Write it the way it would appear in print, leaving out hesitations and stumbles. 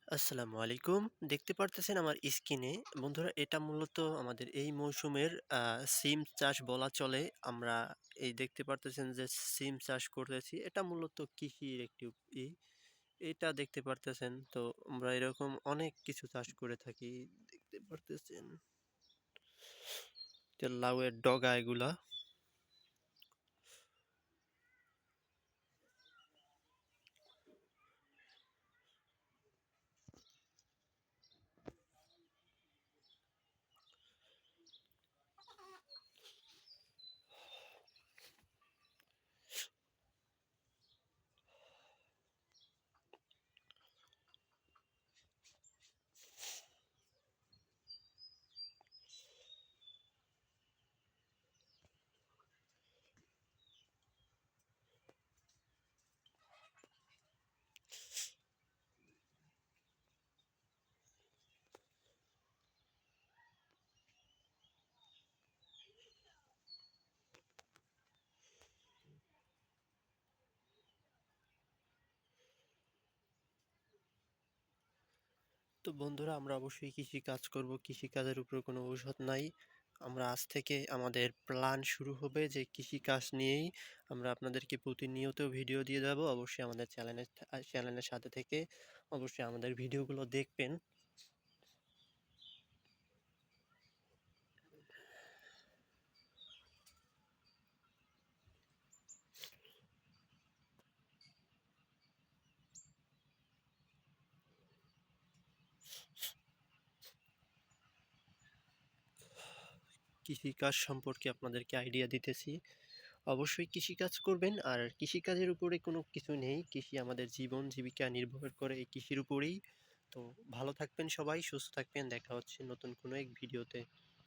আসসালামু আলাইকুম। দেখতে পারতেছেন আমার স্ক্রিনে বন্ধুরা এটা মূলত আমাদের এই মৌসুমের সিম চাষ বলা চলে। আমরা এই দেখতে পারতেছেন যে সিম চাষ করতেছি। এটা মূলত কৃষির একটি ই। এটা দেখতে পারতেছেন। তো আমরা এরকম অনেক কিছু চাষ করে থাকি। দেখতে পারতেছেন। যে লাউয়ের ডগা এগুলা। তো বন্ধুরা আমরা অবশ্যই কৃষি কাজ করব। কৃষি কাজের উপর কোনো ঔষধ নাই। আমরা আজ থেকে আমাদের প্ল্যান শুরু হবে যে কৃষি কাজ নিয়েই আমরা আপনাদেরকে প্রতিনিয়ত ভিডিও দিয়ে যাব। অবশ্যই আমাদের চ্যানেলের সাথে থেকে অবশ্যই আমাদের ভিডিওগুলো দেখবেন। কৃষি কাজ সম্পর্কে আপনাদেরকে আইডিয়া দিতেছি। অবশ্যই কৃষি কাজ করবেন আর কৃষি কাজের উপরে কোনো কিছু নেই। কৃষি আমাদের জীবন জীবিকা নির্ভর করে এই কৃষির উপরেই। তো ভালো থাকবেন সবাই, সুস্থ থাকবেন। দেখা হচ্ছে নতুন কোনো এক ভিডিওতে।